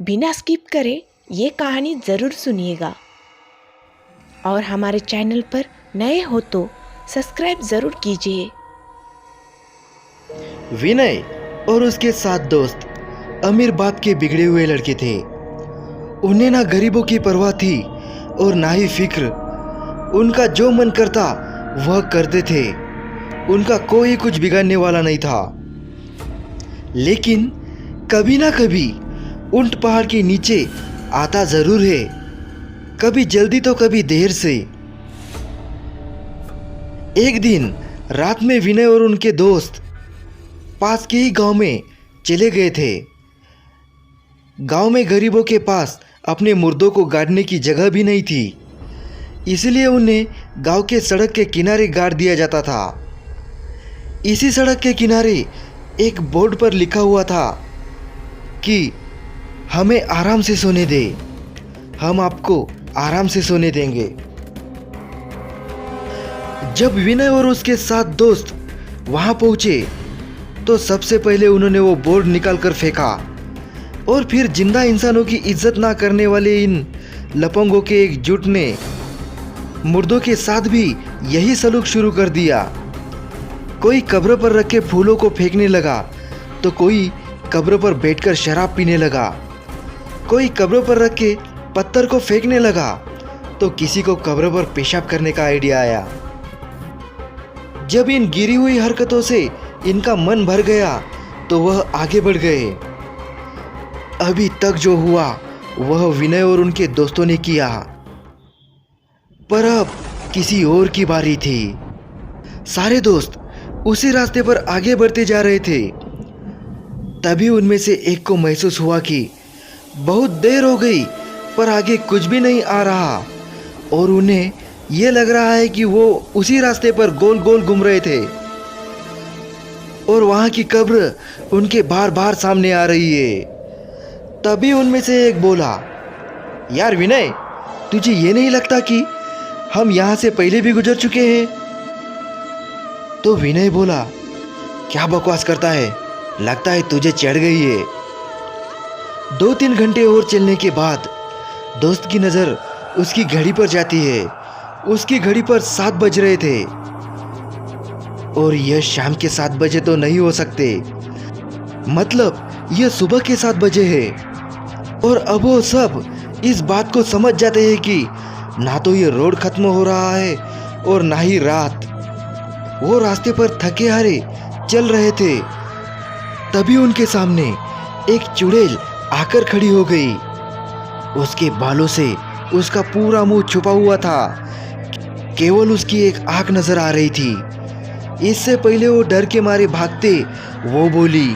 बिना स्किप करे ये कहानी ज़रूर सुनिएगा। और हमारे चैनल पर नए हो तो सब्सक्राइब ज़रूर कीजिए। विनय और उसके 7 दोस्त अमीर बाप के बिगड़े हुए लड़के थे। उन्हें ना गरीबों की परवाह थी और ना ही फिक्र। उनका जो मन करता वह करते थे। उनका कोई कुछ बिगाड़ने वाला नहीं था। लेकिन कभी ना कभी ऊंट पहाड़ के नीचे आता जरूर है, कभी जल्दी तो कभी देर से। एक दिन रात में विनय और उनके दोस्त पास के ही गांव में चले गए थे। गांव में गरीबों के पास अपने मुर्दों को गाड़ने की जगह भी नहीं थी, इसलिए उन्हें गांव के सड़क के किनारे गाड़ दिया जाता था। इसी सड़क के किनारे एक बोर्ड पर लिखा हुआ था कि हमें आराम से सोने दे, हम आपको आराम से सोने देंगे। जब विनय और उसके 7 दोस्त वहां पहुंचे तो सबसे पहले उन्होंने वो बोर्ड निकालकर फेंका और फिर जिंदा इंसानों की इज्जत ना करने वाले इन लफंगों के एक जुट ने मुर्दों के साथ भी यही सलूक शुरू कर दिया। कोई कब्र पर रखे फूलों को फेंकने लगा तो कोई कब्र पर बैठकर शराब पीने लगा। कोई कब्र पर रखे पत्थर को फेंकने लगा तो किसी को कब्र पर पेशाब करने का आइडिया आया। जब इन गिरी हुई हरकतों से इनका मन भर गया तो वह आगे बढ़ गए। अभी तक जो हुआ वह विनय और उनके दोस्तों ने किया, पर अब किसी और की बारी थी। सारे दोस्त उसी रास्ते पर आगे बढ़ते जा रहे थे। तभी उनमें से एक को महसूस हुआ कि बहुत देर हो गई पर आगे कुछ भी नहीं आ रहा और उन्हें यह लग रहा है कि वो उसी रास्ते पर गोल गोल घूम रहे थे और वहां की कब्र उनके बार बार सामने आ रही है। तभी उनमें से एक बोला, यार विनय, तुझे ये नहीं लगता कि हम यहां से पहले भी गुजर चुके हैं? तो विनय बोला, क्या बकवास करता है, लगता है तुझे चढ़ गई है। 2-3 घंटे और चलने के बाद दोस्त की नज़र उसकी घड़ी पर जाती है। उसकी घड़ी पर 7 बज रहे थे और यह शाम के 7 बजे तो नहीं हो सकते, मतलब यह सुबह के 7 बजे है। और अब वो सब इस बात को समझ जाते हैं कि ना तो ये रोड खत्म हो रहा है और ना ही रात। वो रास्ते पर थके हारे चल रहे थे। तभी उनके सामने एक चुड़ैल आकर खड़ी हो गई। उसके बालों से उसका पूरा मुंह छुपा हुआ था, केवल उसकी एक आंख नजर आ रही थी। इससे पहले वो डर के मारे भागते वो बोली,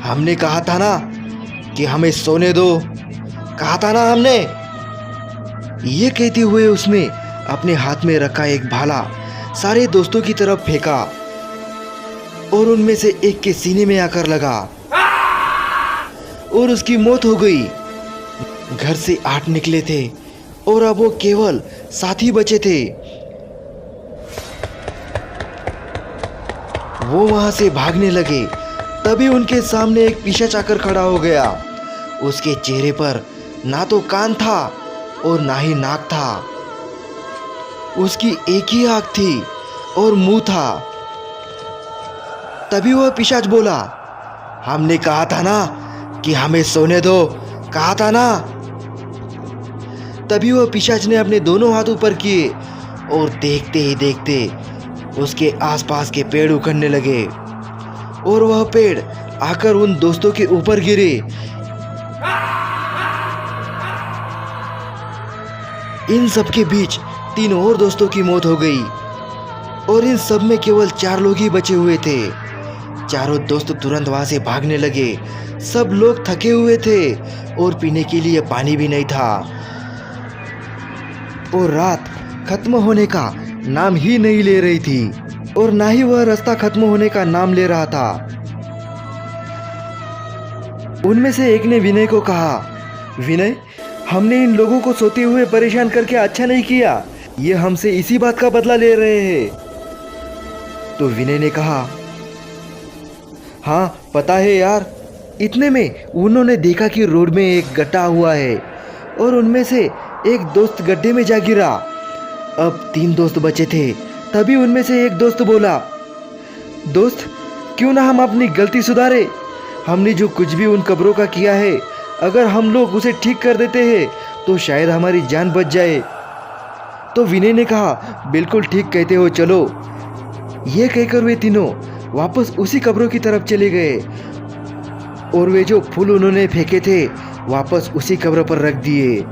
हमने कहा था ना कि हमें सोने दो, कहा था ना हमने। ये कहते हुए उसने अपने हाथ में रखा एक भाला सारे दोस्तों की तरफ फेंका और उनमें से एक के सीने में आकर लगा और उसकी मौत हो गई। घर से 8 निकले थे और अब वो केवल 7 ही बचे थे। वो वहां से भागने लगे। तभी उनके सामने एक पिशाच आकर खड़ा हो गया। उसके चेहरे पर ना तो कान था और ना ही नाक था। उसकी एक ही आंख थी और मुंह था। तभी वह पिशाच बोला, हमने कहा था ना कि हमें सोने दो, कहा था ना। तभी वह पिशाच ने अपने दोनों हाथ ऊपर किए और देखते ही देखते उसके आसपास के पेड़ उखड़ने लगे और वह पेड़ आकर उन दोस्तों के ऊपर गिरे। इन सब के बीच 3 और दोस्तों की मौत हो गई और इन सब में केवल 4 लोग ही बचे हुए थे। चारों दोस्त तुरंत वहां से भागने लगे। सब लोग थके हुए थे और पीने के लिए पानी भी नहीं था और रात खत्म होने का नाम ही नहीं ले रही थी और ना ही वह रास्ता खत्म होने का नाम ले रहा था। उनमें से एक ने विनय को कहा, विनय, हमने इन लोगों को सोते हुए परेशान करके अच्छा नहीं किया, ये हमसे इसी बात का बदला ले रहे हैं। तो विनय ने कहा, हाँ पता है यार, इतने में उन्होंने देखा कि रोड में एक गड्ढा हुआ है और उनमें से एक दोस्त गड्ढे में जा गिरा। अब 3 दोस्त बचे थे। तभी उनमें से एक दोस्त बोला, दोस्त क्यों ना हम अपनी गलती सुधारे। हमने जो कुछ भी उन कब्रों का किया है, अगर हम लोग उसे ठीक कर देते हैं तो शायद हमारी जान बच जाए। तो विनय ने कहा, बिल्कुल ठीक कहते हो, चलो। यह कहकर वे तीनों वापस उसी कब्रों की तरफ चले गए और वे जो फूल उन्होंने फेंके थे वापस उसी कब्र पर रख दिए।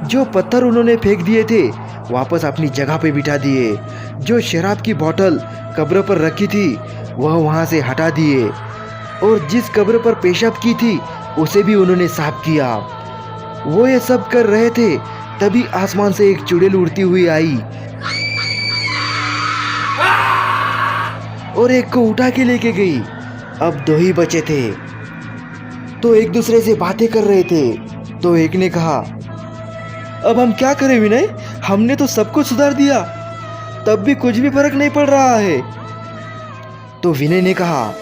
जो पत्थर उन्होंने फेंक दिए थे वापस अपनी जगह पे बिठा दिए। जो शराब की बोतल कब्र पर रखी थी वह वहाँ से हटा दिए और जिस कब्र पर पेशाब की थी उसे भी उन्होंने साफ किया। वो ये सब कर रहे थे तभी आसमान से एक चुड़ैल उड़ती हुई आई और एक को उठा के लेके गई। अब 2 ही बचे थे तो एक दूसरे से बातें कर रहे थे। तो एक ने कहा, अब हम क्या करें विनय, हमने तो सब कुछ सुधार दिया, तब भी कुछ भी फर्क नहीं पड़ रहा है। तो विनय ने कहा,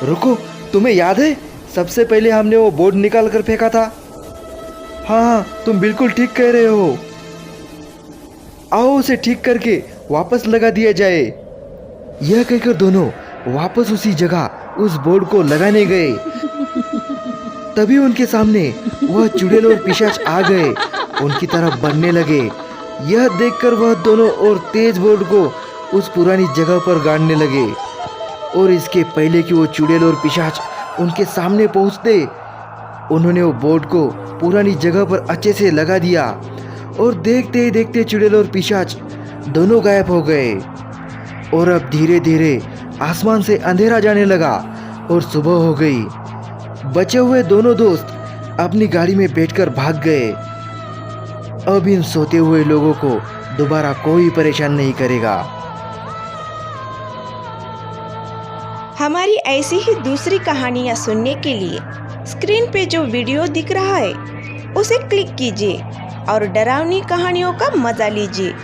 रुको, तुम्हें याद है सबसे पहले हमने वो बोर्ड निकाल कर फेंका था। हाँ, तुम बिल्कुल ठीक कह रहे हो। आओ उसे ठीक करके वापस लगा दिया जाए। यह कहकर दोनों वापस उसी जगह उस बोर्ड को लगाने गए। तभी उनके सामने वह चुड़ैल और पिशाच आ गए, उनकी तरफ बढ़ने लगे। यह देखकर वह दोनों और तेज बोर्ड को उस पुरानी जगह पर गाड़ने लगे। और इसके पहले कि वो चुड़ैल और पिशाच उनके सामने पहुंचते, उन्होंने वो बोर्ड को पुरानी जगह पर अच्छे से लगा दिया और देखते ही देखते चुड़ैल और पिशाच दोनों गायब हो गए। और अब धीरे धीरे आसमान से अंधेरा जाने लगा और सुबह हो गई। बचे हुए दोनों दोस्त अपनी गाड़ी में बैठकर भाग गए। अब इन सोते हुए लोगों को दोबारा कोई परेशान नहीं करेगा। हमारी ऐसी ही दूसरी कहानियाँ सुनने के लिए स्क्रीन पे जो वीडियो दिख रहा है उसे क्लिक कीजिए और डरावनी कहानियों का मजा लीजिए।